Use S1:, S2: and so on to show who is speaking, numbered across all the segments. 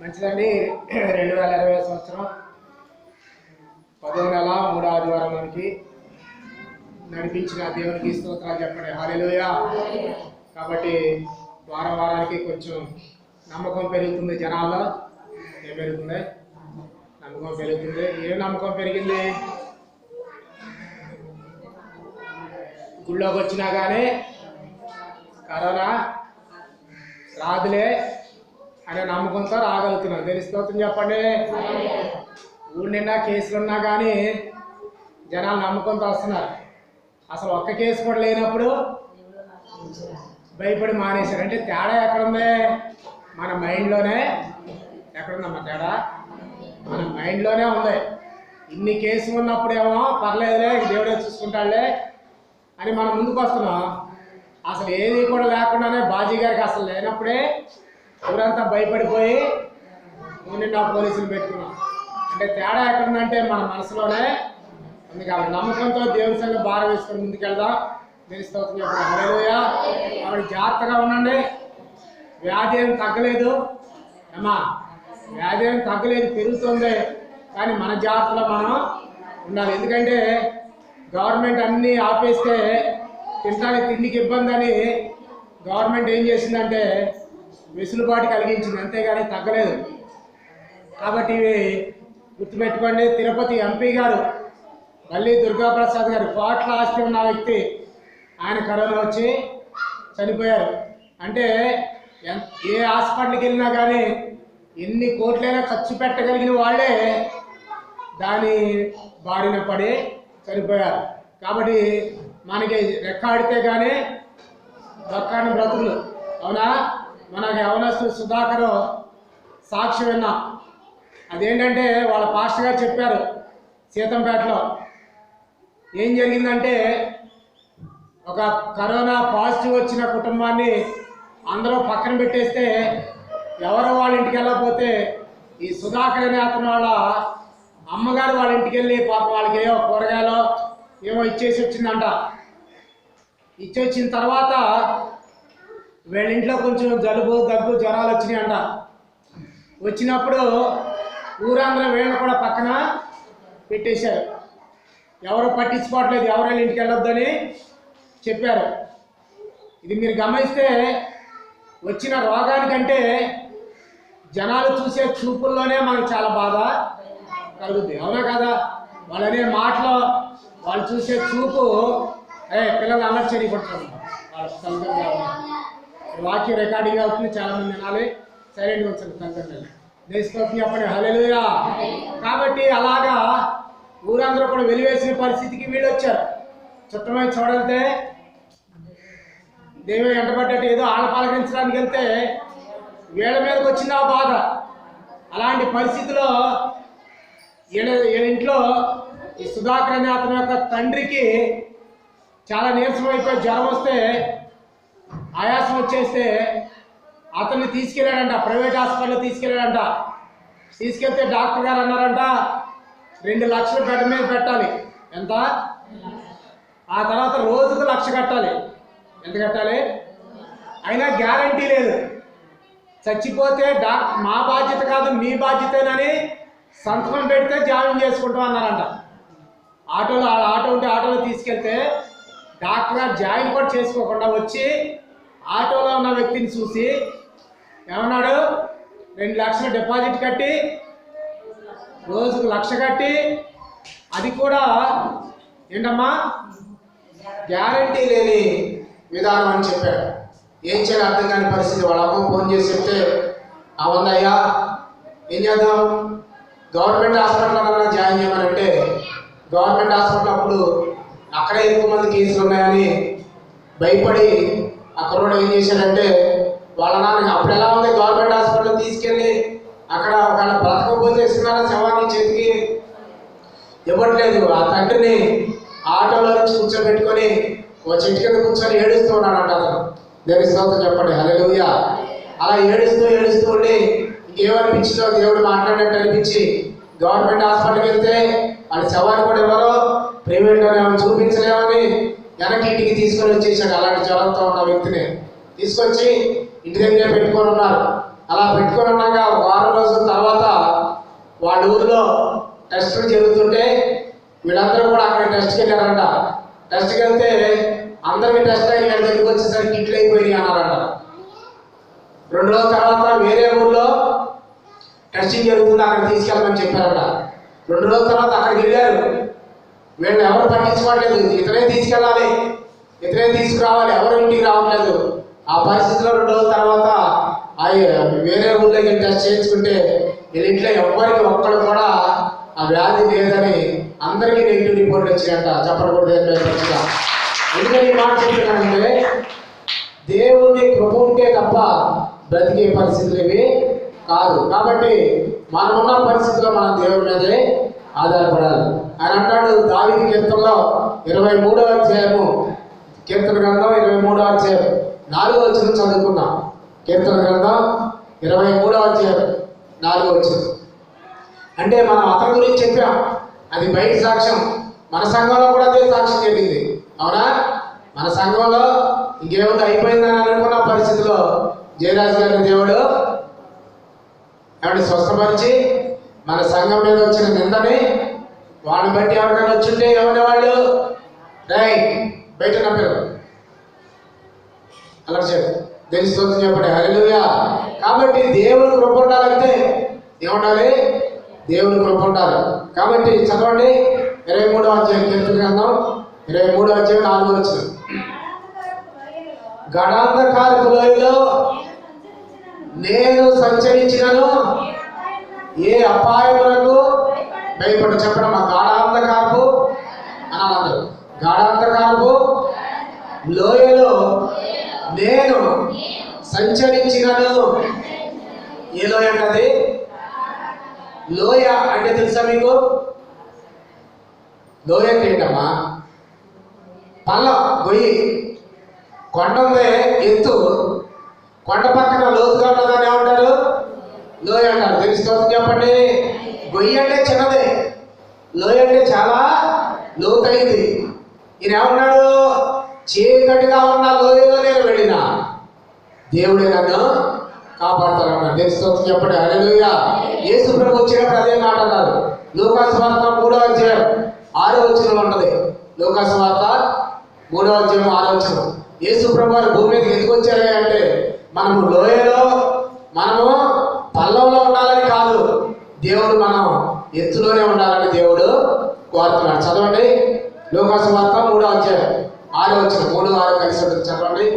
S1: మంచిదండి. 2020 సంవత్సరం 10వ నెల 3వ ఆదివారంలోనికి నడిపించిన దేవునికి స్తోత్రాలు చెప్పండి. హల్లెలూయా. కాబట్టి వారం వారానికి కొంచెం నమ్మకం పెరుగుతుంది జనాల్లో. ఏం పెరుగుతుంది? నమ్మకం పెరుగుతుంది. ఏం నమ్మకం పెరిగింది? గుళ్ళోకి వచ్చినా కానీ కరోనా రాదులే అనే నమ్మకంతో రాగలుగుతున్నాం. దేని స్తోత్రం చెప్పండి. ఊరి నిండా కేసులు ఉన్నా కానీ జనాలు నమ్మకంతో వస్తున్నారు. అసలు ఒక్క కేసు కూడా లేనప్పుడు భయపడి మానేశారు. అంటే తేడా ఎక్కడుంది? మన మైండ్లోనే. ఎక్కడుందమ్మా తేడా? మన మైండ్లోనే ఉంది. ఇన్ని కేసులు ఉన్నప్పుడేమో పర్లేదులే, దేవుడే చూసుకుంటాడులే అని మనం ముందుకు వస్తున్నాం. అసలు ఏది కూడా లేకుండానే బాజీ గారికి అసలు లేనప్పుడే ఊరంతా భయపడిపోయి నిండా పోలీసులు పెట్టుకున్నాం. అంటే తేడా ఎక్కడుందంటే మన మనసులోనే ఉంది. కాబట్టి నమ్మకంతో దేవుని సంగతి భారం వేసుకొని ముందుకెళ్దాం. నేను స్తోత్రం చెప్పండి. హల్లెలూయా. కాబట్టి జాగ్రత్తగా ఉండండి. వ్యాధి ఏం తగ్గలేదు అమ్మా, వ్యాధి ఏం తగ్గలేదు, పెరుగుతుంది. కానీ మన జాగ్రత్తలో మనం ఉండాలి. ఎందుకంటే గవర్నమెంట్ అన్నీ ఆపేస్తే తినడానికి తిండికి ఇబ్బంది అని గవర్నమెంట్ ఏం చేసిందంటే వెసులుబాటు కలిగించింది, అంతేగాని తగ్గలేదు. కాబట్టి ఇవి గుర్తుపెట్టుకోండి. తిరుపతి ఎంపీ గారు మళ్ళీ దుర్గాప్రసాద్ గారు కోట్ల ఆస్తి ఉన్న వ్యక్తి, ఆయన కరోనా వచ్చి చనిపోయారు. అంటే ఏ హాస్పిటల్కి వెళ్ళినా కానీ ఎన్ని కోట్లైనా ఖర్చు పెట్టగలిగిన వాళ్ళే దాని బారిన పడి చనిపోయారు. కాబట్టి మనకి రెక్కాడితే కానీ దొక్కాని బ్రతుకులు. అవునా? మనకి యవనస్తుడు సుధాకర్ సాక్షి విన్నాం. అదేంటంటే వాళ్ళ పాస్టర్ గారు చెప్పారు సీతంపేటలో ఏం జరిగిందంటే ఒక కరోనా పాజిటివ్ వచ్చిన కుటుంబాన్ని అందరూ పక్కన పెట్టేస్తే ఎవరో వాళ్ళ ఇంటికి వెళ్ళకపోతే ఈ సుధాకర్ అనే అతను వాళ్ళ అమ్మగారు వాళ్ళ ఇంటికి వెళ్ళి పాపం వాళ్ళకి ఏవో కూరగాయలు ఏమో ఇచ్చేసి వచ్చిందంట. ఇచ్చి వచ్చిన తర్వాత వీళ్ళ ఇంట్లో కొంచెం జలుబు దగ్గు జ్వరాలు వచ్చినాయంట. వచ్చినప్పుడు ఊరందరూ వీళ్ళని కూడా పక్కన పెట్టేశారు. ఎవరు పట్టించుకోవట్లేదు, ఎవరైనా ఇంటికి వెళ్ళొద్దని చెప్పారు. ఇది మీరు గమనిస్తే వచ్చిన రోగానికంటే జనాలు చూసే చూపుల్లోనే మనకు చాలా బాధ కలుగుద్ది. అవునా కదా? వాళ్ళనే మాటలో వాళ్ళు చూసే చూపు, పిల్లలు అల్లరి చేయకూడదు. వాక్యం రికార్డింగ్ అవుతుంది, చాలామంది వినాలి. సైలెంట్గా వచ్చాను తల్లిదండ్రులు దేశం చెప్పండి. హల్లెలూయా. కాబట్టి అలాగా ఊరందరూ కూడా వెలివేసిన పరిస్థితికి వీళ్ళు వచ్చారు. చుట్టమై చూడలితే దేవుడు ఎంటబడ్డట్టు ఏదో ఆళ్ళ పాలకరించడానికి వెళ్తే వీళ్ళ మీదకి వచ్చింది ఆ బాధ. అలాంటి పరిస్థితిలో వీళ్ళ ఇంట్లో ఈ సుధాకర్ అనే అతని యొక్క తండ్రికి చాలా నీరసం అయిపోయి జ్వరం వస్తే, ఆయాసం వచ్చేస్తే అతన్ని తీసుకెళ్ళాడంట, ప్రైవేట్ హాస్పిటల్లో తీసుకెళ్ళాడంట. తీసుకెళ్తే డాక్టర్ గారు అన్నారంట 2 లక్షలు బెడ్ మీద పెట్టాలి. ఎంత? ఆ తర్వాత రోజుకు 1,00,000 కట్టాలి. ఎంత కట్టాలి? అయినా గ్యారంటీ లేదు. చచ్చిపోతే మా బాధ్యత కాదు మీ బాధ్యతేనని సంతకం పెడితే జాయిన్ చేసుకుంటాం అన్నారంట. ఆటో ఉంటే ఆటోలో తీసుకెళ్తే డాక్టర్ గారు జాయిన్ కూడా చేసుకోకుండా వచ్చి ఆటోలో ఉన్న వ్యక్తిని చూసి ఏమన్నాడు, 2 లక్షలు డిపాజిట్ కట్టి రోజుకు 1,00,000 కట్టి, అది కూడా ఏంటమ్మా గ్యారంటీ లేని విధానం అని చెప్పాడు. ఏం చేయాలి అర్థం కాని పరిస్థితి. వాళ్ళ అమ్మ ఫోన్ చేసి చెప్తే, అవుందయ్యా ఏం చేద్దాం, గవర్నమెంట్ హాస్పిటల్లో జాయిన్ చేయమనంటే గవర్నమెంట్ హాస్పిటల్ అప్పుడు అక్కడే ఎక్కువ మంది కేసులు ఉన్నాయని భయపడి ఆ కుర్రోడు ఏం చేశాడంటే వాళ్ళ నాన్నకి అప్పుడు ఎలా ఉంది, గవర్నమెంట్ హాస్పిటల్ తీసుకెళ్ళి అక్కడ ఒకవేళ బ్రతకపోతే ఇస్తున్నారా శవాన్ని చేతికి ఇవ్వట్లేదు. ఆ తండ్రిని ఆటోలో నుంచి కూర్చోబెట్టుకొని ఓ చెట్టు కింద కూర్చొని ఏడుస్తూ ఉన్నాడంట అతను. దేవుని స్తోత్రం చెప్పండి. హల్లెలూయా. అలా ఏడుస్తూ ఉండి ఇంకేమనిపించిందో దేవుడు మాట్లాడినట్టు అనిపించి గవర్నమెంట్ హాస్పిటల్కి వెళ్తే వాళ్ళ శవాన్ని కూడా ఎవరో ప్రైవేట్లో చూపించలేమని వెనక్కి ఇంటికి తీసుకొని వచ్చేసాడు. అలాంటి జ్వరంతో ఉన్న వ్యక్తిని తీసుకొచ్చి ఇంటి దగ్గర పెట్టుకొని ఉన్నారు. అలా పెట్టుకొని ఉన్నాక వారం రోజుల తర్వాత వాళ్ళ ఊరిలో టెస్టులు జరుగుతుంటే వీళ్ళందరూ కూడా అక్కడ టెస్ట్కి వెళ్ళారంట. టెస్ట్కి వెళ్తే అందరికీ టెస్ట్ అయిన వీళ్ళ దగ్గరికి వచ్చేసరికి కిట్లు అయిపోయినాయి అన్నారంట. 2 రోజుల తర్వాత వేరే ఊర్లో టెస్టింగ్ జరుగుతుంది, అక్కడ తీసుకెళ్ళమని చెప్పారట. 2 రోజుల తర్వాత అక్కడికి వెళ్ళారు. వీళ్ళు ఎవరు పట్టించుకోవట్లేదు, ఇతనే తీసుకెళ్ళాలి, ఇతనే తీసుకురావాలి, ఎవరు ఇంటికి రావట్లేదు. ఆ పరిస్థితిలో 2 రోజుల తర్వాత వేరే ఊళ్ళోకి టెస్ట్ చేయించుకుంటే వీళ్ళ ఇంట్లో ఎవ్వరికి ఒక్కడు కూడా ఆ వ్యాధి లేదని అందరికీ నెగిటివ్ రిపోర్ట్ వచ్చినాయంట. చెప్పకూడదు. ఎందుకని ఈ మాట చెప్తున్నానంటే దేవుని కృప ఉంటే తప్ప బ్రతికే పరిస్థితులు ఇవి కాదు. కాబట్టి మనమున్న పరిస్థితిలో మనం దేవుడి మీదే ఆధారపడాలి. ఆయన అంటాడు దావీదు కీర్తనలో 23వ అధ్యాయము, కీర్తన గ్రంథం 23వ అధ్యాయం 4వ వచనం చదువుకున్నాం. కీర్తన గ్రంథం 23వ అధ్యాయం 4వ వచనం. అంటే మనం అతని గురించి చెప్పాం, అది బయట సాక్ష్యం. మన సంఘంలో కూడా అదే సాక్ష్యం చెప్పింది, అవునా? మన సంఘంలో ఇంకేముంది అయిపోయిందని అనుకున్న పరిస్థితిలో జయరాజు గారిని దేవుడు ఏమంటే స్వస్థపరిచి మన సంఘం మీద వచ్చిన నిందని వాళ్ళని బట్టి ఎవరికైనా వచ్చింటే ఏమనే వాళ్ళు రైట్ బయట నప్పారు అలా తెలుస్తుంది చెప్పండి. హల్లెలూయా. కాబట్టి దేవుని కృప ఉండాలంటే ఏముండాలి? దేవుని కృప ఉండాలి. కాబట్టి చదవండి 23వ అధ్యాయం, కీర్తన గ్రంథం 23వ అధ్యాయం 4వ వచనం. గడాంధకారపు లోయలో నేను సంచరించినను ఏ అపాయములకు భయపడు. చెప్పడం మా గాఢాంధకారపు అనాలందరూ. గాఢాంధకారపు లోయలో నేను సంచరించినను. ఏ లోయ అంటది? లోయ అంటే తెలుసా మీకు? లోయ అంటే ఏంటమ్మా? పల్లం, గొయ్యి. కొండ ఉంది ఎత్తు, కొండ పక్కన లోతుగా ఉన్నదాన్ని ఏమంటారు? లోయ అంటారు. తెలుసుకోవచ్చు చెప్పండి. గొయ్యి అంటే చిన్నదే, లోయ అంటే చాలా లోతైంది. ఈయన ఏమన్నాడు? చీకటిగా ఉన్న లోయలో నేను వెళ్ళిన దేవుడే నన్ను కాపాడుతారన్నాడు. తెలుసుకోవచ్చు చెప్పండి. హల్లెలూయా. యేసు ప్రభు వచ్చినప్పుడు అదే మాట అన్నారు. లూకాసు వార్త 3వ అధ్యాయం 6వ వచనం ఉన్నది. లూకాసు వార్త 3వ అధ్యాయం 6వ వచనం. యేసు ప్రభు వారు భూమి మీదకి ఎందుకు వచ్చారు అంటే మనము లోయలో, మనము పల్లంలో ఉండాలని కాదు, దేవుడు మనం ఎత్తులోనే ఉండాలని దేవుడు కోరుతున్నాడు. చదవండి లూకాసు వార్త 3వ అధ్యాయం 6వ వచనం. 3, 6 కలిసి ఉంటుంది. చదవండి.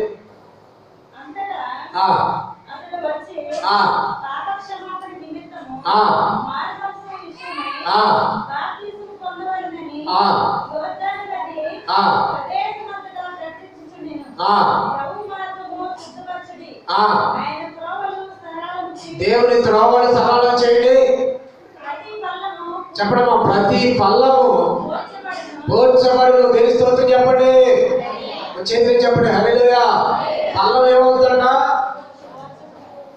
S1: దేవుని త్రోవలు సరళం చేయండి. చెప్పడమా ప్రతి పల్లము పోర్చబడి. తెలుస్తూ చెప్పండి, చేతులు చెప్పండి. హల్లెలూయా. పల్లం ఏమవుతుందట?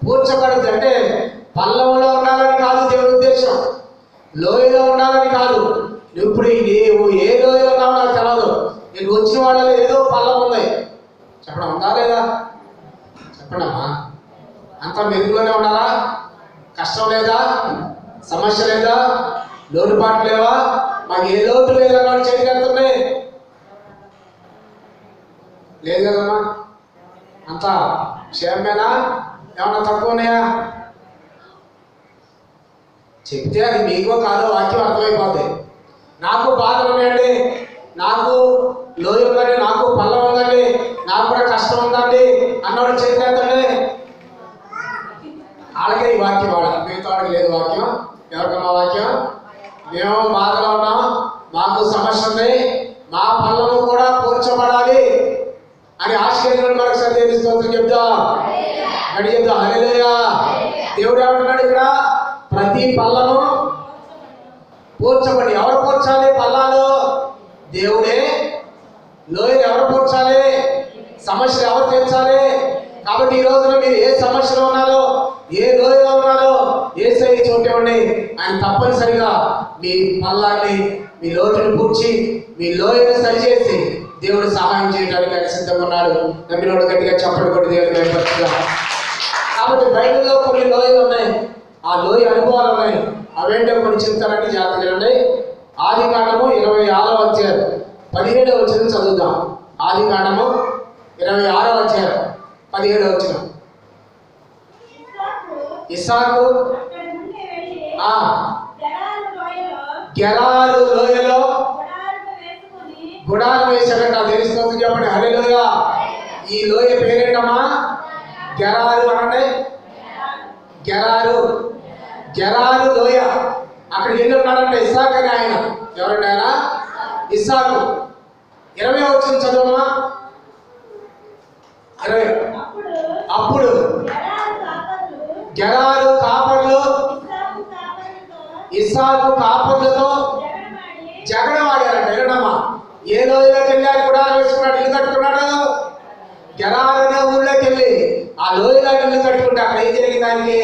S1: పూడ్చబడుతుంది. అంటే పల్లంలో ఉండాలని కాదు దేవుని ఉద్దేశం, లోయలో ఉండాలని కాదు. ఇప్పుడు నీవు ఏ లోయలో ఉన్నావో నాకు తెలియదు. నేను వచ్చిన వాళ్ళలో ఏదో పల్లం ఉంది. చెప్పడం ఉందా లేదా? చెప్పడమ్మా. అంతా మెరుగులోనే ఉండాలా? కష్టం లేదా? సమస్య లేదా? లోటుపాటు లేవా? మాకు ఏ లోటు లేదన్నాడు చేయగలుగుతుంది. లేదు కదమ్మా. అంతా క్షేమమేనా? ఏమన్నా తక్కువ ఉన్నాయా? చెప్తే అది మీకో కాదో వాక్యం అర్థమైపోతుంది. నాకు బాధలు ఉన్నాయండి, నాకు లోయ ఉందండి, నాకు పల్లం ఉందండి, నాకు కూడా కష్టం ఉందండి అన్నవాడు చేసేద్దండి. అలాగే ఈ వాక్యం వాడాలి. మిగతా వాడికి లేదు వాక్యం. ఎవరికమ్మా వాక్యం? మేము బాధలో ఉన్నాం, మాకు సమస్య ఉంది, మా పల్లము కూడా కూర్చోబడాలి అని ఆశీర్వదించడం మరొకసారి దేవుని స్తోత్రం చెప్దాం. అని చెప్దాం. హల్లెలూయా. దేవుడు ఏమంటున్నాడు ఇక్కడ? ప్రతి పల్లము పూడ్చబడి. ఎవరు పూడ్చాలి పల్లాలు? దేవుడే. లోయలు ఎవరు పూడ్చాలి? సమస్యలు ఎవరు తీర్చాలి? కాబట్టి ఈ రోజున మీరు ఏ సమస్యలో ఉన్నారో, ఏ లోయలో ఉన్నారో యేసయ్య చోటే ఉండి ఆయన తప్పనిసరిగా మీ పల్లాన్ని, మీ లోతుని పూడ్చి మీ లోయను సరిచేసి దేవుడు సహాయం చేయడానికి ఆయన సిద్ధంగా ఉన్నాడు. నమ్మినోడు గట్టిగా చప్పట్లు కొట్టి దేవుడిని భయపడుతున్నా. కాకపోతే బైబిల్లో కొన్ని లోయలు ఉన్నాయి, ఆ లోయ అనుభవాలు ఉన్నాయి. అవేంటో కొన్ని చెప్తానంటే జాగ్రత్తగా ఉండండి. ఆది కాండము 26వ అధ్యాయం 17వ వచనం చదువుదాం. ఆది కాండము 26వ అధ్యాయం 17వ వచనం. ఇస్సాకు గెరారు లోయలో గుడారం వేశాడంట. తెలుసుకోవచ్చు చెప్పండి హల్లెలూయా. ఈ లోయ పేరేంటమ్మా? గెరారు అనండి. గెరారు లోయ. అక్కడ ఎన్ని ఉన్నాడంటే ఇస్సాకు అని ఆయన. ఎవరండి ఆయన? ఇస్సాకు. 20వ వచనం చదవమ్మా. 20. అప్పుడు గెరారు కాపర్లు ఇస్సాకు కాపర్లతో జగడమాడారంట. ఏడమ్మా? ఏ లోయలోకి వెళ్ళారు? గుడారం వేసుకున్నాడు, ఇల్లు కట్టుకున్నాడు. గెరారు అనే ఊళ్ళోకి వెళ్ళి ఆ లోయలో ఇల్లు కట్టుకుంటే అక్కడ ఏం జరిగింది? దానికి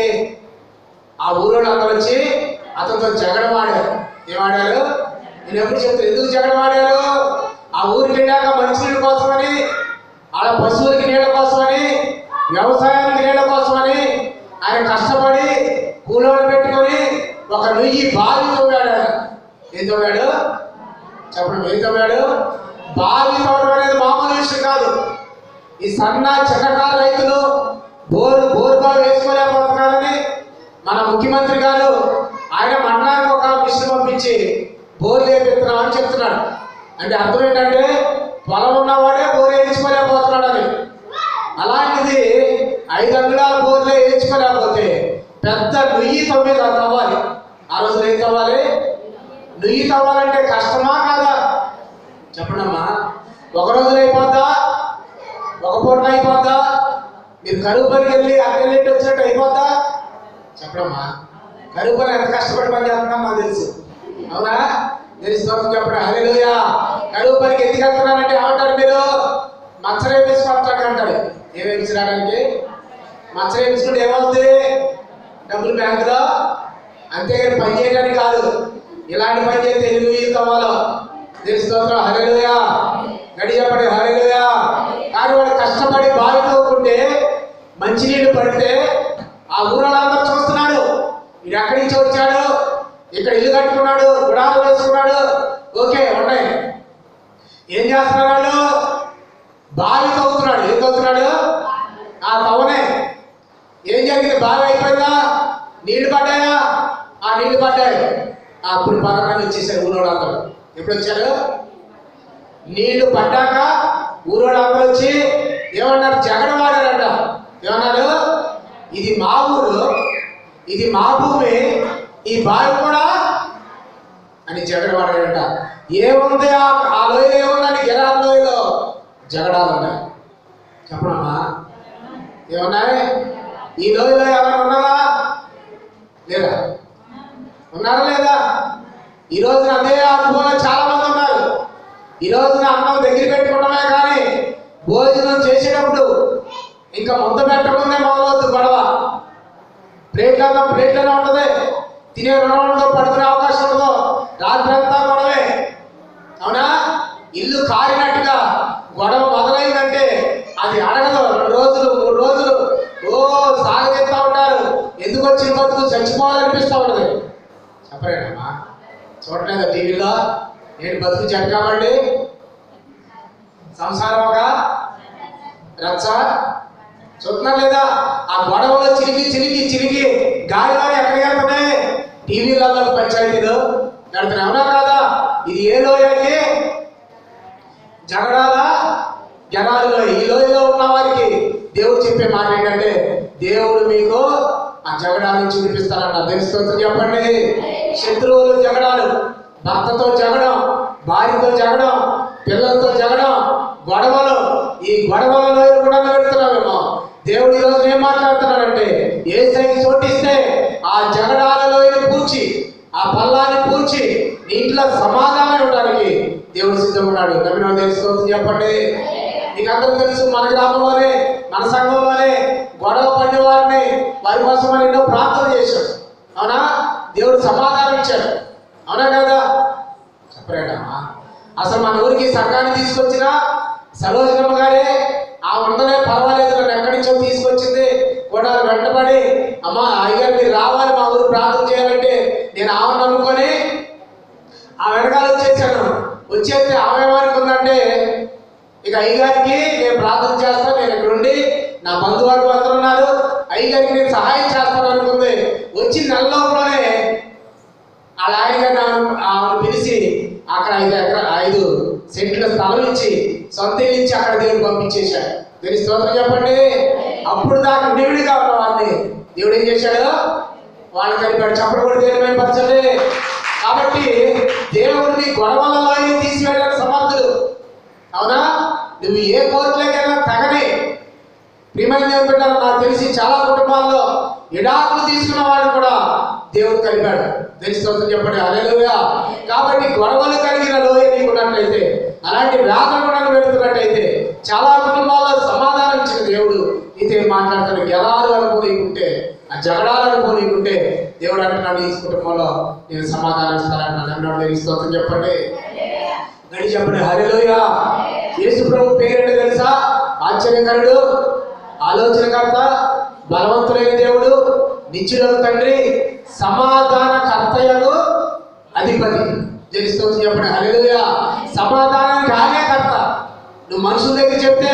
S1: ఆ ఊళ్ళో అందరూ వచ్చి అతనితో జగడమాడారు. ఏమాడారు? నేను ఎప్పుడు చెప్తాను ఎందుకు జగడమాడారు? ఆ ఊరికి వెళ్ళాక మంచినీళ్ళ కోసమని, ఆడ పశువులకి నీళ్ళ కోసమని, వ్యవసాయానికి నీళ్ళ కోసమని ఆయన కష్టపడి కూలోళ్ళు పెట్టుకొని ఒక నుయ్యి బావి తవ్వాడు. ఏం తవ్వాడు? చెప్పండి, ఏం తవ్వాడు? బావి తవ్వడం అనేది మామూలు విషయం కాదు. ఈ సన్న చిన్నకారు రైతులు బోరుగా వేసుకోలేకపోతున్నారని మన ముఖ్యమంత్రి గారు ఆయన మండలానికి ఒక మిషన్ పంపించి బోర్లు వేపిస్తున్నామని చెప్తున్నాడు. అంటే అర్థం ఏంటంటే పొలం ఉన్నవాడే బోరు వేయించుకోలేకపోతున్నాడు అని. అలాంటిది 5 అంగుళాల బోర్లే వేయించుకోలేకపోతే పెద్ద నుయ్యి తవ్వాలి. ఆ రోజులో ఏం తవ్వాలి? నుయ్యి తవ్వాలంటే కష్టమా కాదా? చెప్పండమ్మా. ఒక రోజులో అయిపోద్దా? ఒక పూట అయిపోద్దా? మీరు కరువు పనికి వెళ్ళి అక్కడెళ్ళి వచ్చినట్టు అయిపోద్దా? చెప్పడమ్మా. కరువు పని ఎంత కష్టపడి పని చేస్తున్నాం నాకు తెలుసు. అవునా? తెలుసు. చెప్పండి హల్లెలూయా. కరువు పనికి ఎందుకు వెళ్తున్నారంటే ఏమంటారు మీరు? మచ్చరేపించుకుంటారు అంటారు. ఏమేపించడానికి? మచ్చరేపించుకుంటే ఏమవుతుంది? డబ్బులు బ్యాంకులో. అంతేగాని పని చేయడానికి కాదు. ఇలాంటి పని చేస్తే ఎన్ని నువ్వు తవ్వాలో తెలుసు. హల్లెలూయా. గడి చెప్పండి హల్లెలూయా. కానీ వాడు కష్టపడి బావి తవ్వుకుంటే మంచినీళ్ళు పడితే ఆ ఊళ్ళందరూ చూస్తున్నాడు. ఇది ఎక్కడి నుంచి వచ్చాడు? ఇక్కడ ఇల్లు కట్టుకున్నాడు, గుడాలు వేసుకున్నాడు. ఓకే ఉన్నాయి. ఏం చేస్తున్నాడు? వాళ్ళు బావి తవ్వుతున్నాడు. ఏం తవ్వుతున్నాడు? ఆ తవ్వనే. ఏం జరిగింది? బావి అయిపోయిందా? నీళ్లు పడ్డాయా? ఆ నీళ్లు పడ్డాయి. అప్పుడు పక్కన వచ్చేసారు ఊరోళ్ళందరూ. ఎప్పుడు వచ్చారు? నీళ్లు పడ్డాక ఊరోళ్ళందరూ వచ్చి ఏమన్నారు? జగడమాడారంట. ఏమన్నారు? ఇది మా ఊరు, ఇది మా భూమి, ఈ బావి కూడా అని జగడమాడారంట. ఏముంది ఆ లోయలో? ఏముందని? గెరారు లోయలో జగడాలు ఉన్నాయి. చెప్పడమ్మా. ఏమున్నాయి? ఈ లోయలో ఎవరైనా ఉన్నారా లేదా? ఉన్నారా లేదా? ఈ రోజున అదే అనుభవం చాలా మంది ఉన్నారు. ఈ రోజున అన్నం దగ్గర పెట్టుకోవడమే కానీ భోజనం చేసేటప్పుడు ఇంకా ముద్ద పెట్టకుందే మొదలవుతుంది గొడవ. ప్లేట్లోనే ఉంటుంది. తినే రుణంలో పడుకునే అవకాశం ఉండదు. రాత్రి అంతా గొడవే. అవునా? ఇల్లు కారినట్టుగా గొడవ మొదలైందంటే అది అడగదు. 2 రోజులు 3 రోజులు సాగదీస్తా ఉంటారు. ఎందుకు వచ్చిన బతుకు చచ్చిపోవాలనిపిస్తూ ఉంటుంది. చెప్పరేనమ్మా. చూడలేదా టీవీలో? ఏంటి బతుకు చెక్కామండి? సంసారం ఒక రచ్చ. చూస్తున్నారు లేదా? ఆ గొడవలో చిరిగి గాలిలో ఎక్కడికి వెళ్తున్నాయి? టీవీలలో పంచాయతీలు వెళ్తున్నాయి. అవునా కాదా? ఇది ఏ లోయకి? జగడాల గెరారు లోయ. ఈ లోయలో ఉన్న వారికి దేవుడు చెప్పే మాట ఏంటంటే దేవుడు మీకు ఆ జగడాన్ని చూపిస్తారన్న. తెలుస్తుంది చెప్పండి. శత్రువులు జగడాలు, భర్తతో జగడం, భార్యతో జగడం, పిల్లలతో జగడం, గొడవలు. ఈ గొడవలలో కూడా పెడుతున్నామేమో. దేవుడు ఈరోజు ఏం మాట్లాడుతున్నాడంటే యేసయ్యకి చోటిస్తే ఆ జగడాలలో పూడ్చి, ఆ పల్లాన్ని పూడ్చి నీటిలో సమాధానం ఇవ్వడానికి దేవుడు సిద్ధమన్నాడు. నమ్మిన తెలుస్తుంది చెప్పండి. మీకు అందరూ తెలుసు, మన గ్రామంలోనే మన సంఘంలోనే గొడవ పడిన వారిని వారి కోసం ఎన్నో ప్రార్థన చేశాడు. అవునా? దేవుడు సమాధానం ఇచ్చాడు. అవునా కదా? చెప్పలేడమ్మా. అసలు మన ఊరికి సంఘాన్ని తీసుకొచ్చిన సరోజనమ్మ గారే. ఆ ఉండలే పర్వాలేదు, నన్ను ఎక్కడి నుంచో తీసుకొచ్చింది, కూడా వెంటబడి, అమ్మ అయ్యగారు మీరు రావాలి మా ఊరు ప్రార్థన చేయాలంటే నేను ఆమెను నమ్ముకొని ఆ వెనకాల వచ్చేసాను. వచ్చేస్తే ఆమె ఏమనుకుందంటే, ఇక అయ్యగారికి నేను ప్రార్థన చేస్తాను, నేను ఇక్కడ ఉండి నా బంధువర్గం అందరూ ఉన్నారు, అయ్యగారికి నేను సహాయం చేస్తాను అనుకుంది. వచ్చి నెల లోపలనే వాళ్ళ ఆయన గారిని ఆమెను పిలిచి అక్కడ 5 సెంట్ల స్థలం ఇచ్చి సొంత ఇల్లు ఇచ్చి అక్కడ దేవుడు పంపించేశాడు. దేవుని స్తోత్రం చెప్పండి. అప్పుడు దాకా దేవుడిగా ఉన్న వారిని దేవుడు ఏం చేశాడు? వాళ్ళు కలిపాడు. చెప్పడం కూడా దేవుని మేపరచండి. కాబట్టి దేవుడిని గొడవలలో తీసివేయడానికి సమర్థుడు. అవునా? నువ్వు ఏ కోర్టులోకి వెళ్ళినా తగని. ప్రియమైన దేవుని బిడ్డలు, నాకు తెలిసి చాలా కుటుంబాల్లో ఎడాకులు తీసుకున్న వాడు కూడా దేవుడు కలిపాడు. దేవుని స్తోత్రం చెప్పండి. హల్లెలూయా. కాబట్టి గొడవలు కలిగిన లోయ నీకున్నట్లయితే, అలాంటి వేదనలను పెడుతున్నట్టయితే, చాలా కుటుంబాల్లో సమాధానం ఇచ్చిన దేవుడు నీతో మాట్లాడుతాడు. గెలాలు అనుకోనికుంటే, ఆ జగడాలు అనుకోనికుంటే దేవుడు అంటున్నాడు, ఈ కుటుంబంలో నేను సమాధానం ఇస్తానన్నాడు. అన్నాడు. దేవుని స్తోత్రం చెప్పండి. గడి చెప్పండి. హల్లెలూయా. యేసు ప్రభు పేరేంటో తెలుసా? ఆశ్చర్యకరుడు, ఆలోచనకర్త, బలవంతులైన దేవుడు, నిత్యుడగు తండ్రి, సమాధానకర్తయగు అధిపతి. దేవుని స్తోత్రం చెప్పండి. హల్లెలూయా. సమాధానానికి ఆయనే కర్త. నువ్వు మనుషుల దగ్గర చెప్తే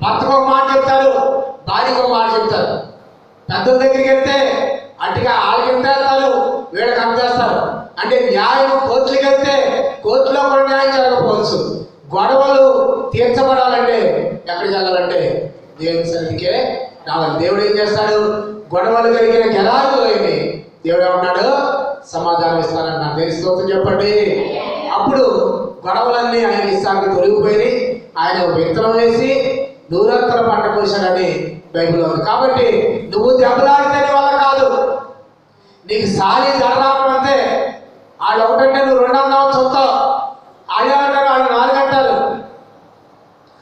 S1: భర్తకు ఒక మాట చెప్తారు, భార్యకు ఒక మాట చెప్తారు. పెద్దల దగ్గరికి వెళ్తే అటుగా వాళ్ళకి ఎంత చేస్తారు, వీళ్ళకి అంత చేస్తారు. అంటే న్యాయం కోర్టులకు వెళ్తే కోర్టులో కూడా న్యాయం జరగకపోవచ్చు. గొడవలు తీర్చబడాలంటే ఎక్కడికి వెళ్ళాలంటే దేవుని సన్నిధికే రావాలి. దేవుడు ఏం చేస్తాడు? గొడవలు కలిగిన గెలాలులోని దేవుడు ఏమన్నాడు? సమాధానం ఇస్తానన్నాడు. దేవుని స్తోత్రం చెప్పండి. అప్పుడు గొడవలన్నీ ఆయన ఇస్తానికి తొలగిపోయి ఆయన విత్తనం వేసి 100 పంట కోసాడని బైబిల్లో ఉంది. కాబట్టి నువ్వు దెబ్బలాడితే నీ వల్ల కాదు. నీకు సాలి జరగడం అంతే. వాళ్ళు ఒకటంటే నువ్వు 2 అన్నావు చూస్తావు. ఆడేమంటారు, వాళ్ళు 4 అంటారు.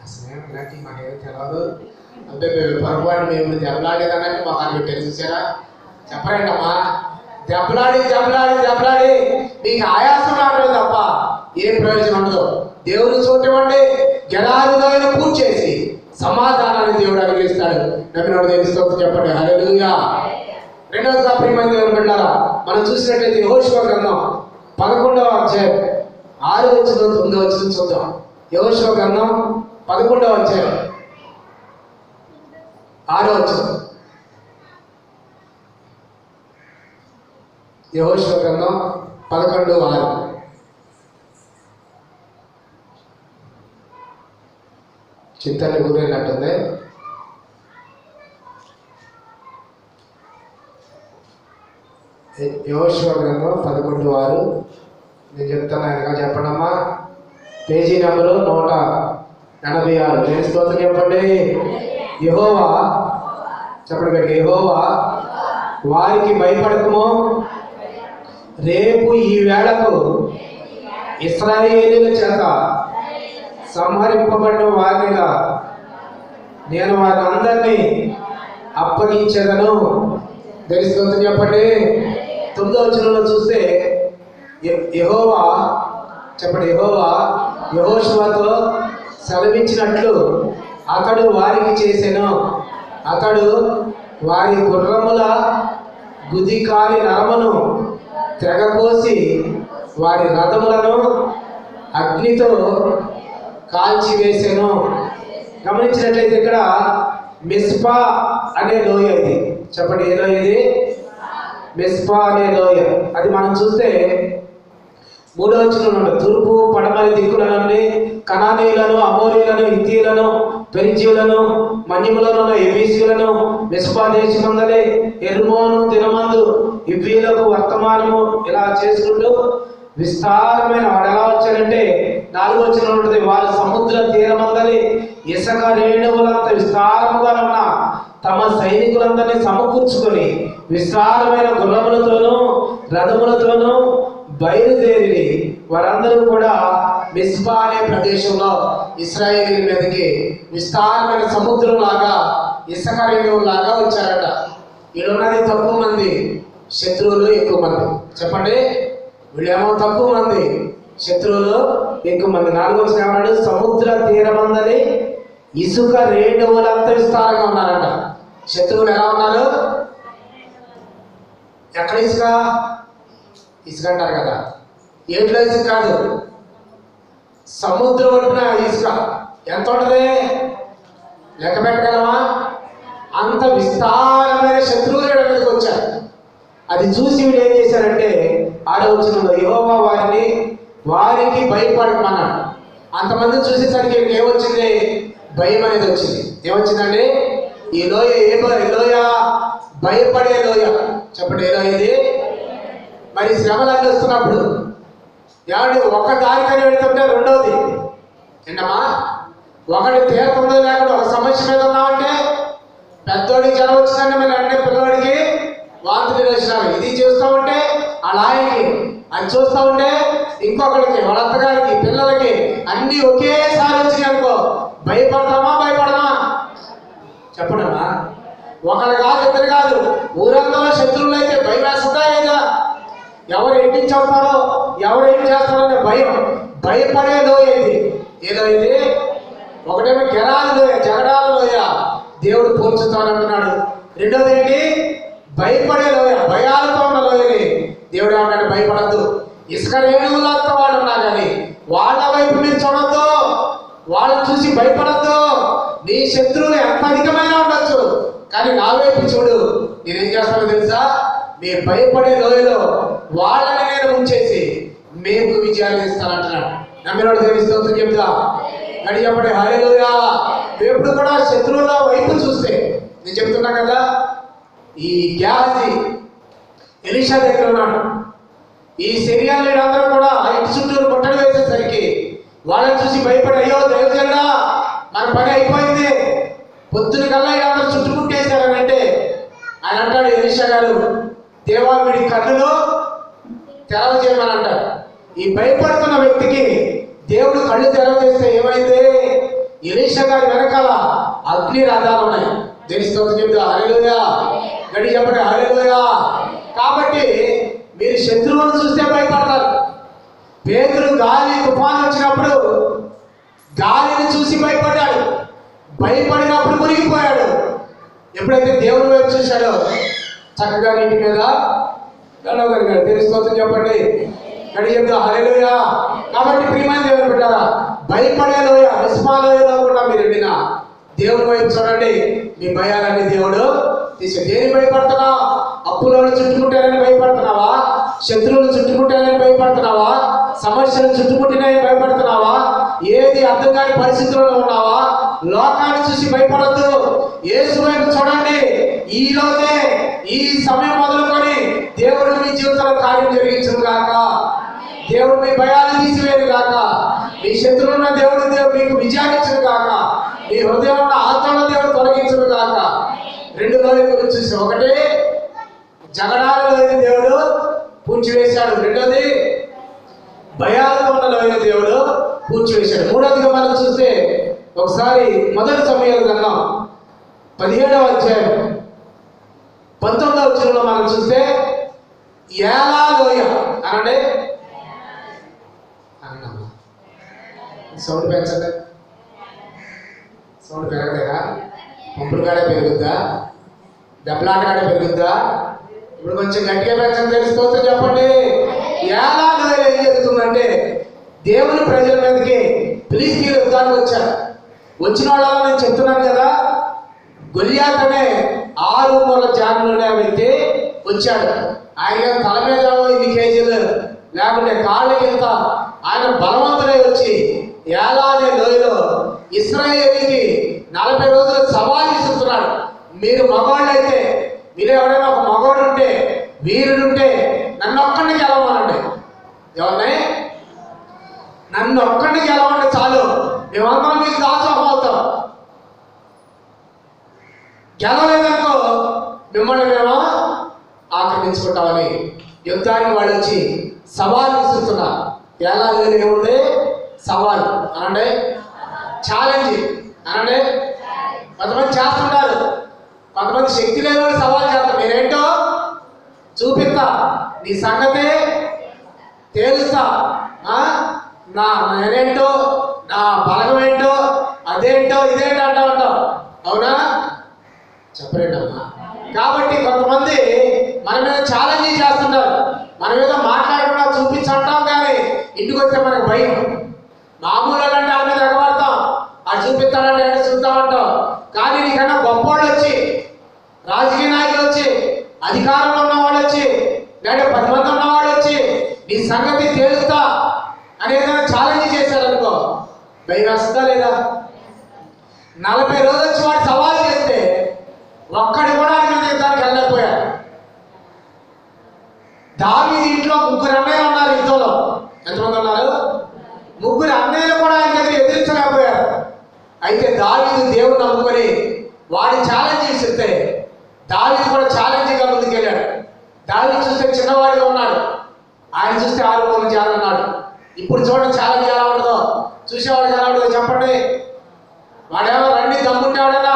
S1: అసలు మాకేమీ తెలియదు. అంటే పొరపాటు మేము దెబ్బలాడేదన్నట్టు మాకు అన్ని తెలిసారా? చెప్పరండి అమ్మా. దెబ్బలాడి నీకు ఆయాసం రావడం తప్ప ఏం ప్రయోజనం ఉండదు. దేవుని చూడటండి, గెలాలులో పూర్తి చేసి సమాధానాన్ని దేవుడు అనుగ్రహిస్తాడు. నమ్మినోడు దేవుని స్తోత్రం చెప్పండి. హల్లెలూయా. రెండవదిగా ప్రియమైన దేవుని బిడ్డలారా, మనం చూసినట్లయితే యెహోషువ గ్రంథం 11వ అధ్యాయం 6వ వచనం 9వ వచనం చూద్దాం. యెహోషువ గ్రంథం 11వ అధ్యాయం 6వ వచనం. యెహోషువ గ్రంథం 11:6. చింతలు గురైనట్టుంది. యెహోషువ గ్రంథం 11:6. నేను చెప్తాను, ఆయనగా చెప్పండమ్మా. Page number 186. నేను స్తోత్రం చెప్పండి. యెహోవా చెప్పండి. యెహోవా వారికి భయపడకము, రేపు ఈ వేళకు ఇశ్రాయేలీయుల చేత సంహరింపబడిన వారిగా నేను వారందరినీ అప్పగించదను. దేవుని స్తోత్రం చెప్పండి. 9వ వచనంలో చూస్తే యెహోవా చెప్పండి. యెహోవా యెహోషువతో సెలవిచ్చినట్లు అతడు వారికి చేసెను. అతడు వారి గుర్రముల గుదికాలి నరమును తెగకోసి వారి రథములను అగ్నితో కాల్చివేసెను. గమనించినట్లయితే ఇక్కడ మిస్పా అనే లోయ ఇది. చెప్పండి, ఏ లోయ ఇది? మిస్పా అనే లోయ. అది మనం చూస్తే 3వ వచనంలో తూర్పు పడమరి దిక్కుల నుండి కనానీయులను, అమోరీయులను, హిత్తీయులను, పెరిజీయులను, మన్యములను, ఎబీసీయులను మిస్పా దేశమందలి హెర్మోను దినమందు ఇవ్వీలకు వర్తమానము ఇలా చేసుకుంటూ విస్తారమైన వాడు ఎలా వచ్చారంటే 4వ వచనంలో ఉంటుంది. వారు సముద్ర తీరమందలి ఇసుక రేణువులంత విస్తారముగా ఉన్న తమ సైనికులందరినీ సమకూర్చుకొని విస్తారమైన గుర్రములతోనూ రథములతోనూ బయలుదేరి వారందరూ కూడా మిస్పా అనే ప్రదేశంలో ఇశ్రాయేలీయుల మీదకి విస్తారమైన సముద్రం లాగా ఇసుక రేణువులాగా వచ్చారట. వీళ్ళున్నది తక్కువ మంది, శత్రువులు ఎక్కువ మంది. చెప్పండి, వీళ్ళేమో తక్కువ మంది, శత్రువులు ఎక్కువ మంది. 4వ వచనం ఏమన్నాడు? సముద్ర తీరమందని ఇసుక రేణువులంతా విస్తారంగా ఉన్నారట. శత్రువులు ఎలా ఉన్నారు? ఎక్కడ ఇసుక? ఇసుక అంటారు కదా, ఏట్లో ఇసుక కాదు, సముద్రం ఒడ్డున ఇసుక. ఎంత ఉంటుంది? లెక్క పెట్టగలమా? అంత విస్తారమైన శత్రువులు వీళ్ళ మీదకి వచ్చారు. అది చూసి వీళ్ళు ఏం చేశారంటే, ఆడవచనంలో యెహోవా వారికి భయపడమన్నాడు. అంతమంది చూసేసరికి వీళ్ళకి ఏమొచ్చింది? భయం అనేది వచ్చింది. ఏమొచ్చిందండి? ఈ లోయ లోయ భయపడే లోయ. చెప్పండి, ఏ లోయ ఇది? మరి శ్రమలు వస్తున్నప్పుడు ఏమండి, ఒక దారికని వెళ్తుంటే రెండోది ఏంటమ్మా, ఒకటి తీరుతుందో లేకుండా ఒక సమస్య మీద ఉన్నామంటే, పెద్దోడికి జ్వరం వచ్చిందంటే మరి అంటే పిల్లవాడికి వాంతులు వచ్చినారు. ఇది చూస్తూ ఉంటే అలాగే అది చూస్తూ ఉంటే ఇంకొకరికి, వాళ్ళ అత్తగారికి, పిల్లలకి అన్ని ఒకేసారి వచ్చినాయి అనుకో, భయపడతామా భయపడమా? చెప్పడమ్మా. ఒకరు కాదు, ఇద్దరు కాదు, ఊరంతా శత్రువులు అయితే భయం వేస్తుందా లేదా? ఎవరు ఎట్టించి అవుతారో, ఎవరు ఏం చేస్తారో అనే భయం. భయపడే లోయ ఇది. ఏదో ఇది ఒకటేమో గెరాల లోయ, జగడాల లోయ, దేవుడు పోల్చుతానంటున్నాడు. రెండోది ఏంటి? భయపడే లోయ, భయాలతో ఉన్న లోయని దేవుడు ఏమంటాడు? భయపడద్దు. ఇసుక రేణువులతో వాళ్ళు ఉన్నా కానీ వాళ్ళ వైపు మీరు చూడొద్దు, వాళ్ళని చూసి భయపడద్దు. నీ శత్రువులు ఎంత అధికమైన ఉండొచ్చు, కానీ నా వైపు చూడు, నేనేం చేస్తానో తెలుసా? మీ భయపడే లోయలో వాళ్ళని నేను ఉంచేసి మీకు విజయాలు ఇస్తానంటున్నాడు. నమ్మినోడు తెలుస్తూ చెప్తా అని చెప్పండి. హల్లెలూయా. ఎప్పుడు కూడా శత్రువుల వైపు చూస్తే, నేను చెప్తున్నా కదా, ఈ గ్యాజీ ఎలీషా దగ్గర ఉన్నాడు. ఈ సిరియా లీడర్లందరూ కూడా ఇంటి చుట్టూరు ముట్టడి వేసేసరికి వాళ్ళని చూసి భయపడి, అయ్యో దైవజనుడా మన పని అయిపోయింది, పొద్దున కల్లా వీళ్ళందరూ చుట్టుముట్టేశారని అంటే ఆయన అంటాడు, ఎలీషా గారు, దేవా వీడి కన్నులో తెరవ చేయమని అంటాడు. ఈ భయపడుతున్న వ్యక్తికి దేవుడు కళ్ళు తెరవ చేస్తే ఏమైంది? ఎలీషా గారి వెనకాల అగ్ని రథాలు ఉన్నాయి. తెలుస్తూ చెప్తా హల్లెలూయా. గడి చెప్పండి హల్లెలూయా. కాబట్టి మీరు శత్రువులను చూస్తే భయపడతారు. పేతురు గాలి తుఫాను వచ్చినప్పుడు గాలిని చూసి భయపడ్డాడు, భయపడినప్పుడు మునిగిపోయాడు. ఎప్పుడైతే దేవుని వైపు చూశాడో చక్కగా నీటి మీద గడవగలిగాడు. తెలుస్తూ చెప్పండి గడి చెప్తా హల్లెలూయా. కాబట్టి ప్రియమైన దేవుని బిడ్డలారా, భయపడే లోయ, విస్మలోయలో కూడా మీరు వెళ్ళినా దేవుని వైపు చూడండి, మీ భయాలన్నీ దేవుడు తీసి. దేని భయపడుతున్నావు? అప్పులను చుట్టుముట్టాలని భయపడుతున్నావా? శత్రువులు చుట్టుముట్టాలని భయపడుతున్నావా? సమస్యలు చుట్టుముట్టినాయని భయపడుతున్నావా? ఏది అర్థం కాని పరిస్థితుల్లో ఉన్నావా? లోకాన్ని చూసి భయపడద్దు, యేసు వైపు చూడండి. ఈ రోజే, ఈ సమయం మొదలుకొని దేవుడు మీ జీవితంలో కార్యం జరిగించును గాక. దేవుడు మీ భయాన్ని తీసివేయను గాక. మీ శత్రువున్న దేవుడు మీకు విజయాన్ని ఇచ్చును గాక. మీ హృదయం ఉన్న ఆత్మను దేవుడు తొలగించును గాక. రెండు రోజుల గురించి చూసి, ఒకటి జగడాలలో దేవుడు పూడ్చివేశాడు, రెండోది భయాలతో ఉన్న లోయని దేవుడు పూడ్చివేశాడు. మూడోదిగా మనం చూస్తే ఒకసారి మొదటి సమయాల గ్రంథం 17వ అధ్యాయం 19వ వచనంలో మనం చూస్తే ఏలా లోయ అనండి. సౌండ్ పెంచండి. సౌండ్ పెరగలేదా? పంపులు కాడే పెరుగుద్దా? దెబ్బలాట కాడే పెరుగుద్దా? ఇప్పుడు కొంచెం గట్టిగా పెంచని తెలిసిపోతే చెప్పండి. ఎలా లోయ ఏం జరుగుతుందంటే, దేవుని ప్రజల మీదకి ఫిలిష్తీయులు యుద్ధానికి వచ్చారు. వచ్చిన వాళ్ళలో నేను చెప్తున్నాను కదా, గొల్యాత్ అనే 6 మూల జానులు వ్యక్తి వచ్చాడు. ఆయన తల మీద 8 కేజీలు లేకుంటే కాళ్ళకి ఇంత, ఆయన బలవంతుడై వచ్చి ఏలా అనే లోయలో ఇశ్రాయేలుకి 40 రోజులు సవాల్ ఇస్తున్నాడు. మీరు మగవాళ్ళు అయితే, మీరు ఎవరైనా ఒక మగవాడు ఉంటే, వీరుడుంటే నన్ను ఒక్కడిని గెలవమనండి. ఎవరిని? నన్ను ఒక్కడిని గెలవండి చాలు, మేమందరం మీకు దాసోహం అవుతాం. గెలవలేదనుకో మిమ్మల్ని మేము ఆక్రమించుకుంటామని యుద్ధానికి వాళ్ళు వచ్చి సవాల్ విసురుతున్నారు. ఎలా ఏముంది? సవాల్ అనండి, ఛాలెంజ్ అనండి. కొంతమంది చేస్తుంటారు, కొంతమంది శక్తి లేని వాళ్ళు సవాల్ చేస్తారు. నేనేంటో చూపిస్తా, నీ సంగతే తేలుస్తా, నేనేంటో, నా బలగం ఏంటో, అదేంటో ఇదేంటో అంటా ఉంటావు. అవునా? చెప్పలేదమ్మా. కాబట్టి కొంతమంది మన మీద ఛాలెంజ్ చేస్తుంటారు. మనం ఏదో మాట్లాడకుండా చూపించంటాం, కానీ ఇంటికి వస్తే మనకు భయం. మామూలు అంటే వాళ్ళ మీద ఎగబడతాం, అది చూపిస్తానంటే అంటే చూద్దామంటాం. కానీ నీకన్నా గొప్పోళ్ళు వచ్చి, రాజకీయ నాయకులు వచ్చి, అధికారంలో ఉన్న వాళ్ళు వచ్చి, లేదా 10 మంది ఉన్న వాళ్ళు వచ్చి నీ సంగతి తేలుస్తా అని ఏదైనా ఛాలెంజ్ చేశారనుకో, భయం వేస్తుందా లేదా? 40 రోజులు వచ్చి వాడు సవాల్ చేస్తే ఒక్కడి కూడా ఆయన మీద యుద్ధానికి వెళ్ళలేకపోయారు. దావీదు ఇంట్లో 3 అన్నయ్యలు ఉన్నారు. యుద్ధంలో ఎంతమంది ఉన్నారు? 3 అన్నయ్యలు కూడా ఆయన దగ్గర ఎదిరించలేకపోయారు. అయితే దావీదు దేవుడు నమ్ముకొని వాడి ఛాలెంజ్ చేస్తే దావీదు కూడా ఛాలెంజ్గా ముందుకెళ్ళాడు. దావీదు చూస్తే చిన్నవాడిగా ఉన్నాడు, ఆయన చూస్తే 6 మూల జాలు ఉన్నాడు. ఇప్పుడు చూడండి ఛాలెంజ్ ఎలా ఉంటుందో, చూసేవాడికి ఎలా ఉంటుందో చెప్పండి. వాడేమో రండి, దమ్ముంటే వాడైనా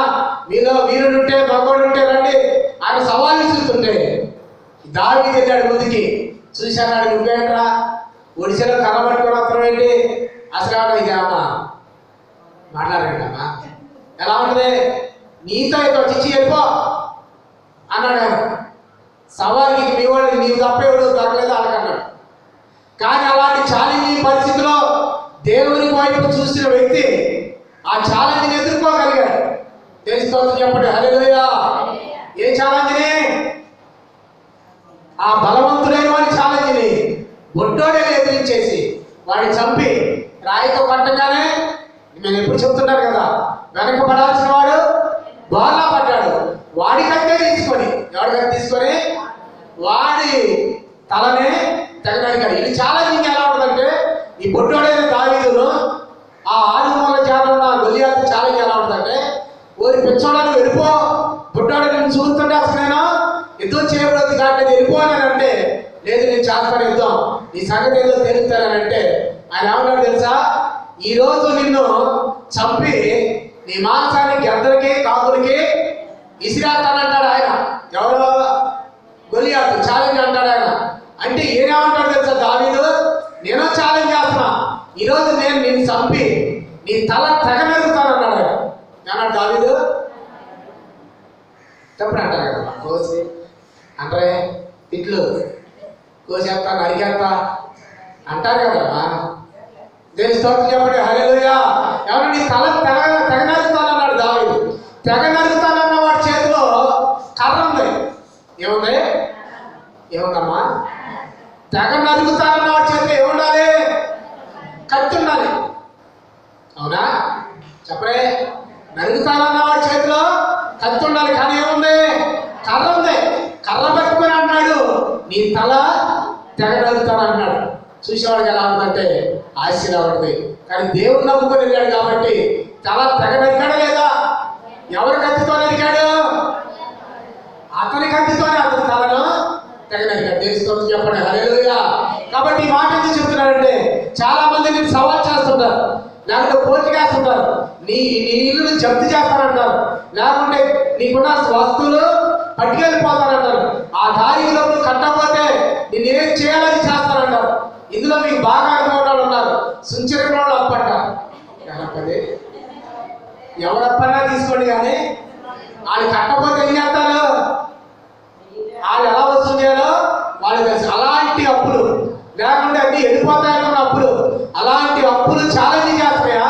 S1: మీలో వీరుడుంటే మగోడు ఉంటే రండి ఆయన సవాళ్ళు చూస్తుంటే దావీదు వెళ్ళాడు ముందుకి. చూశాడు, నువ్వేంట్రా ఒడిశాలో కనబడుకుని వస్త్రం ఏంటి? అసలు ఏమన్నా ఇదేమన్నా మాట్లాడండి అమ్మా, ఎలా ఉంటుంది? నీతో అయితే చిచ్చి వెళ్ళిపో అన్నాడు ఆయన. సవాల్కి మీ వాళ్ళు నీవు తప్పేవాడు దొరకలేదు వాళ్ళకన్నాడు. కానీ అలాంటి ఛాలెంజింగ్ పరిస్థితిలో దేవుని వైపు చూసిన వ్యక్తి ఆ ఛాలెంజ్ని ఎదుర్కోగలిగాడు. తెలుసుకోవచ్చు చెప్పండి హల్లెలూయా. ఏ ఛాలెంజ్ని? ఆ బలవంతుడైన వాడి ఛాలెంజ్ని బొట్టోడే ఎదిరించేసి వాడిని చంపి రాయితో కొట్టగానే, నేను ఎప్పుడు చెప్తున్నాను కదా, వెనక పడాల్సిన వాడు బాగా పడ్డాడు. వాడికంటే తీసుకొని, ఎవరికంటే తీసుకొని వాడి తలనే తెగనడిగాడు. ఇది ఛాలెంజింగ్ ఎలా ఉంటుందంటే, ఈ బొట్టోడైన దావీదును ఆ 6 మూల జాలు ఉన్న గొలియాతు ఛాలెంజ్ ఎలా ఉంటుందంటే, ఓరి పిచ్చోడని వెళ్ళిపో, బుట్టాడు నేను చూస్తుంటే అసలు నేను యుద్ధం చేయబడద్దు కాబట్టి వెళ్ళిపోయానంటే, లేదు నేను చేస్తాను యుద్ధం, నీ సంగతి ఏదో తెలుస్తానంటే ఆయన ఏమన్నాడు తెలుసా? ఈరోజు నిన్ను చంపి నీ మాంసాన్ని గద్దరికి కాకులకి ఇసిరేస్తానంటాడు ఆయన. ఎవరో గొలియాతు ఛాలెంజ్ అంటాడు ఆయన. అంటే ఏమేమంటాడు తెలుసా దావీదు? నేను ఛాలెంజ్ చేస్తున్నా, ఈరోజు నేను నిన్ను చంపి నీ తల తెగనెరుగుతానన్నాడు. ఏమన్నాడు దావీదు? చెప్పండి అంటారు కదా, కోసి అంటే ఇట్లు కోసేస్తా నరికేస్తా అంటారు కదమ్మా. దేని స్తోత్రం చెప్పండి హల్లెలూయా. ఎవరు నీ తల తెగ నరుగుతానన్నాడు దావీదు. తెగ నరుగుతానన్న వాడి చేతిలో కర్ర ఉంది. ఏముంది? ఏముందమ్మా? తెగ నరుగుతానన్న వాడి చేతిలో ఏముండాలి? కత్తి ఉండాలి. అవునా? చెప్పరే. నరుగుతానన్న వాడి చేతిలో కత్తి ఉండాలి, కానీ ఏముంది? కర్ర ఉంది. కర్ర పట్టుకొని అన్నాడు నీ తల తెగ నరుగుతాను అన్నాడు. చూసేవాడికి ఎలా ఉందంటే ఆశ్చర్య ఉంటుంది. కానీ దేవుడు నమ్ముకొని వెళ్ళాడు కాబట్టి తల తెగ నరికాడా లేదా? ఎవరి కత్తితో నరికాడు? అతని కత్తితోనే అతని తలను తెగ నరికాడు. దేవుని చెప్పండి హల్లెలూయా. కాబట్టి ఈ మాట ఎందుకు చెప్తున్నాడంటే, చాలా మంది నేను సవాల్ చేస్తుంటారు, లేకుంటే పోటీకేస్తుంటారు, నీ ఇల్లును జప్తు చేస్తానంటారు, లేకుంటే నీకున్న వస్తువులు పట్టుకెళ్ళిపోతానంటారు, ఆ తారీఖులో నువ్వు కట్టకపోతే నేను ఏం చేయాలని చేస్తానంటారు. ఇందులో మీకు బాగా అనుభవం ఉన్నారు. సుంచరిన వాళ్ళు అప్పంటారు. ఎవరప్పన్నా తీసుకోండి, కానీ వాళ్ళు కట్టకపోతే ఏం చేస్తారు? వాళ్ళు ఎలా వసూలు చేయాలో వాళ్ళు తెలుసు. అలాంటి అప్పులు లేకుంటే అన్ని వెళ్ళిపోతాయనుకున్న అప్పులు, అలాంటి అప్పులు ఛాలెంజ్ చేస్తాయా?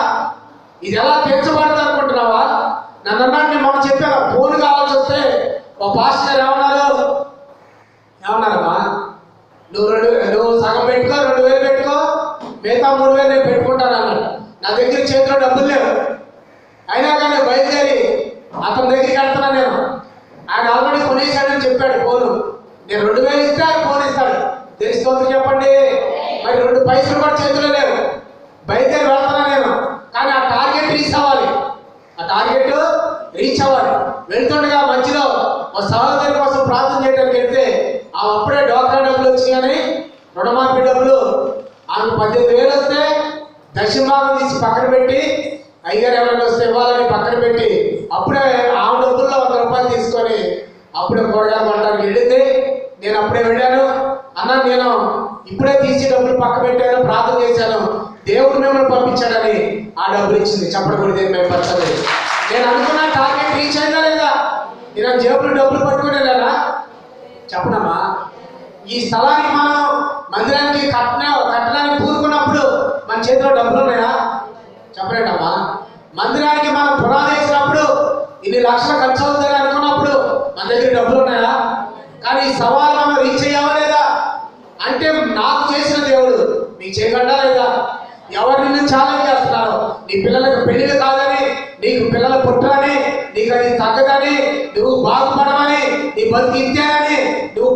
S1: ఇది ఎలా తీర్చబడతా అనుకుంటున్నావా? నన్ను అన్నాడు, నేను మనం చెప్పాను, ఫోన్ కావాల్సి వస్తే ఓ పాస్టర్ ఏమన్నారమ్మా, నువ్వు సగం పెట్టుకో, 2000 పెట్టుకో, మిగతా 3000 నేను పెట్టుకుంటాను అన్నాడు. నా దగ్గర చేతిలో డబ్బులు లేవు, అయినా కానీ బయలుదేరి అతని దగ్గరికి వెళ్తున్నాను నేను. ఆయన ఆల్రెడీ కొనేసాడని చెప్పాడు ఫోను. నేను 2000 ఇస్తే ఆయన ఫోన్ ఇస్తాడు. తెలుసుకోవచ్చు చెప్పండి. మరి 2 పైసలు కూడా చేతిలో లేవు, బయలుదేరి వెళ్తున్నా నేను. కానీ ఆ టార్గెట్ రీచ్ అవ్వాలి, ఆ టార్గెట్ రీచ్ అవ్వాలి. వెళ్తుండగా మధ్యలో ఒక సహోదరి కోసం ప్రార్థన చేయడానికి వెళ్తే ఆమె అప్పుడే డోక్రా డబ్బులు వచ్చినాయని, రుణమాఫీ డబ్బులు ఆమెకు 18,000 వస్తే దశభాగం తీసి పక్కన పెట్టి, అయ్యారు ఎవరైనా వస్తే ఇవ్వాలని పక్కన పెట్టి, అప్పుడే ఆమె డబ్బుల్లో 100 రూపాయలు తీసుకొని అప్పుడే కూరగాయలు కొనడానికి వెళ్ళింది. నేను అప్పుడే వెళ్ళాను అన్న, నేను ఇప్పుడే తీసి డబ్బులు పక్క పెట్టాను, ప్రార్థన చేశాను, దేవుడు మిమ్మల్ని పంపించాడని ఆ డబ్బులు ఇచ్చింది. చెప్పడం కూడా దేని మేము పచ్చలేదు. నేను అనుకున్న టార్గెట్ రీచ్ అయిందా లేదా? ఈయన జేబులు డబ్బులు పట్టుకుని వెళ్ళారా? చెప్పనమ్మా. ఈ స్థలానికి మనం మందిరానికి కట్టడానికి పూనుకున్నప్పుడు మన చేతిలో డబ్బులు ఉన్నాయా? చెప్పలేటమ్మా. మందిరానికి మనం పునాది వేసినప్పుడు ఇన్ని లక్షలు ఖర్చు అవుతాయని అనుకున్నప్పుడు మన దగ్గర డబ్బులు ఉన్నాయా? కానీ ఈ సవాల్ మనం రీచ్ అయ్యావా లేదా అంటే నాకు చేసిన దేవుడు నీకు చేయగలడా లేదా? ఎవరు నిన్ను ఛాలెంజ్ చేస్తున్నారు? నీ పిల్లలకు పెళ్లిళ్ళు కాదని, నీకు పిల్లలు పుట్టరని, నీకు అది తగ్గదని, నువ్వు బాగుపడమని, నీ బతుకు ఇంతేనని, నువ్వు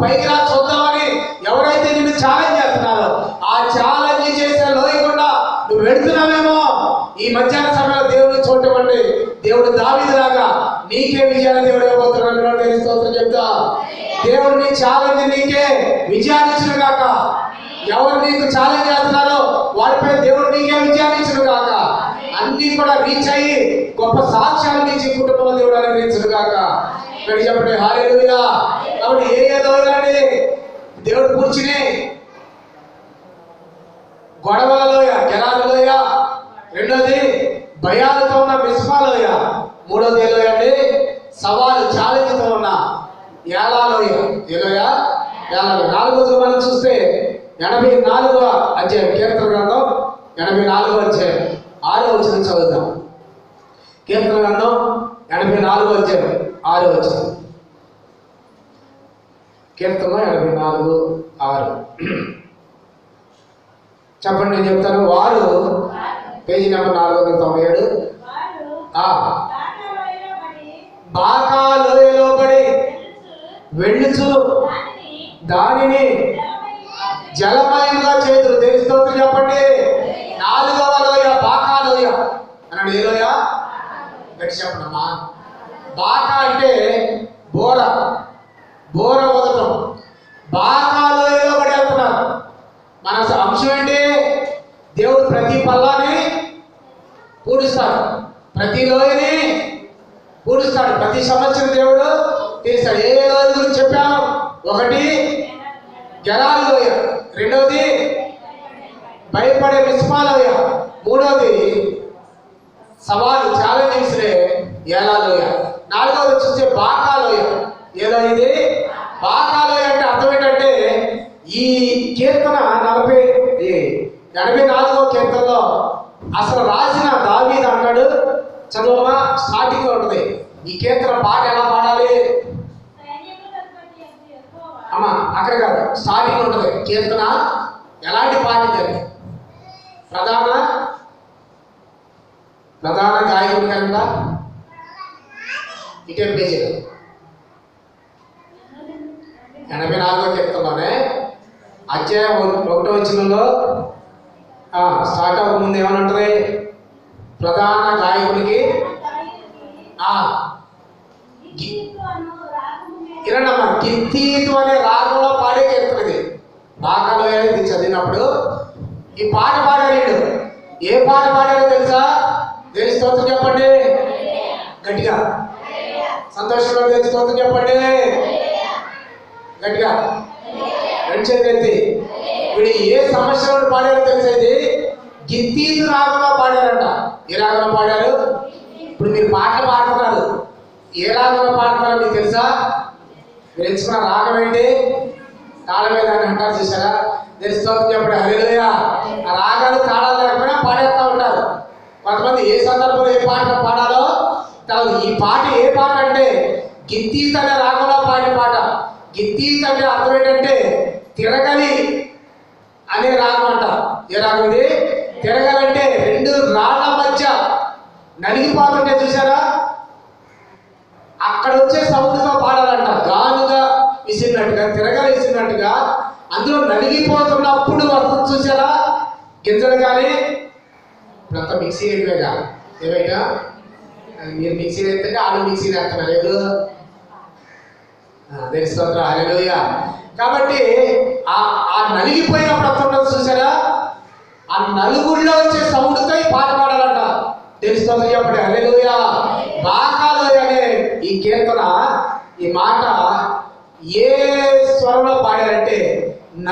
S1: పైకి రా చూద్దామని ఎవరైతే నిన్ను ఛాలెంజ్ చేస్తున్నారో ఆ ఛాలెంజ్ చేసే లోయకుండా నువ్వు వెళుతున్నావేమో. ఈ మధ్యాహ్న సమయంలో దేవుడిని చూడటండి. దేవుడు దావీదులాగా నీకే విజయాన్ని దేవుడు ఇవ్వబోతున్నాడు. స్తోత్రం చెప్తా. దేవుడు నీ ఛాలెంజ్ నీకే విజయాన్ని ఇచ్చును గాక. ఎవరు నీకు ఛాలెంజ్ చేస్తున్నారో వారిపై దేవుడు నీకే విజయాన్ని ఇచ్చును గాక. అన్ని కూడా రీచ్ అయ్యి గొప్ప సాక్ష్యాలు ఇచ్చి కుటుంబంలో దేవుడు అనుగ్రహించును గాక. ఇక్కడ చెప్పండి హల్లెలూయా. కాబట్టి ఏ లోయలండి? దేవుడు కూర్చుని గొడవల లోయ, గెరాల లోయ, రెండోది భయాలతో ఉన్న మిస్పా లోయ, మూడోది ఏ లోయ అండి? సవాలు ఛాలెంజ్తో ఉన్న ఏలా లోయ. ఏ లోయ? ఏలా లోయ. నాలుగోది మనం చూస్తే 84వ అధ్యాయం, కీర్తన గ్రంథం 84వ అధ్యాయం 6వ వచనం చదువుతాం. కీర్తన గ్రంథం 84వ అధ్యాయం 6వ వచనం. కీర్తన 84:6. చెప్పండి, నేను చెప్తాను. వారు పేజీ నెంబర్ 497. బాకా లోయలో పడి వెళ్ళుచు దానిని జలమయంగా చేతులు తెలుస్తోంది. చెప్పండి. 4వ లోయ బాకా లోయ అన్నాడు. ఏ లోయ? గట్టి చెప్పండమ్మా. బాకా అంటే బోర వదటం. బాకా లోయలో పడి వెళ్తున్నారు. మన అంశం ఏంటి? దేవుడు ప్రతి పల్లాన్ని పూడుస్తాడు, ప్రతి లోయని పూడుస్తాడు. ప్రతి సంవత్సరం దేవుడు తీస్తాడు. ఏ లోయ గురించి చెప్పాను? ఒకటి గెరాలి లోయ, రెండవది భయపడే మిస్పా లోయ, మూడవది సవాలు ఛాలెంజ్ విసిరే ఏలా లోయ, నాలుగవది చూస్తే బాకా లోయ. ఏదో ఇది బాకా లోయ అంటే అర్థం ఏంటంటే ఈ కీర్తన 84వ కీర్తనలో అసలు రాసిన దావీదు అంటాడు. చదువమ్మా, స్టార్టింగ్ లో ఉంటుంది ఈ కీర్తన. పాట ఎలా పాడాలి అమ్మా? అక్కడ కాదు, స్టార్టింగ్ ఉంటుంది కీర్తన. ఎలాంటి పాట ఇది? ప్రధాన గాయకుడి కనుక ఇటే పేజీ 84వ కీర్తనలోనే అధ్యాయం 1వ వచనంలో స్టార్ట్ అవ్వక ముందు ఏమనంటది? ప్రధాన గాయకుడికి ఇరన్నమ్మా గిత్తీతు అనే రాగంలో పాడే కీర్తనది. బాకాలో ఇది చదివినప్పుడు ఈ పాట పాడాడు. ఏ పాట పాడాడో తెలుసా? దేని స్తోత్రం చెప్పండి గట్టిగా. సంతోషంగా దేని స్తోత్రం చెప్పండి గట్టిగా. రెండు చేతులు ఎత్తి. వీడు ఏ సమస్యలో పాడారో తెలిసేది గిత్తీతు రాగంలో పాడారంట. ఏ రాగంలో పాడారు? ఇప్పుడు మీరు పాటలు పాడుతున్నారు, ఏ రాగంలో పాడుతున్నారో మీకు తెలుసా? మీరు ఎంచుకున్న రాగం ఏంటి? తాళం మీద అంటారు చూసారా? తెలుసుకోవద్దు చెప్పండి హల్లెలూయా. ఆ రాగాలు తాళాలు లేకపోయినా పాడేస్తూ ఉంటారు. కొంతమంది ఏ సందర్భంలో ఏ పాట పాడాలో తెలియదు. ఈ పాట ఏ పాట అంటే గిత్తీత్ అనే రాగంలో పాడిన పాట. గిత్తీత్ అంటే అర్థం ఏంటంటే తిరగలి అనే రాగం అంట. ఏ రాగం ఇది? తిరగలంటే రెండు రాళ్ళ మధ్య నలిగిపోతుంటే చూసారా? అక్కడ వచ్చే సౌండ్తో పాడాలంట. గానుగా విసిరినట్టుగా, తిరగలి విసిరినట్టుగా అందులో నలిగిపోతున్నప్పుడు వస్తుంది చూసారా? గింజలు కానీ ఇప్పుడంతా మిక్సీ అయిపోయా. ఏమైనా మీరు మిక్సీ ఎత్తే వాళ్ళు మిక్సీ వేస్తున్నారు. లేదు తెలుస్తోంది హల్లెలూయా. కాబట్టి ఆ నలిగిపోయినప్పుడు వస్తుండదు చూసారా? ఆ నలుగురిలో వచ్చే సౌండ్తో ఈ పాట పాడాలంట. తెలుస్తోంది చెప్పండి హల్లెలూయా. బాకాలోయ అనే ఈ కీర్తన, ఈ మాట ఏ స్వరంలో పాడారంటే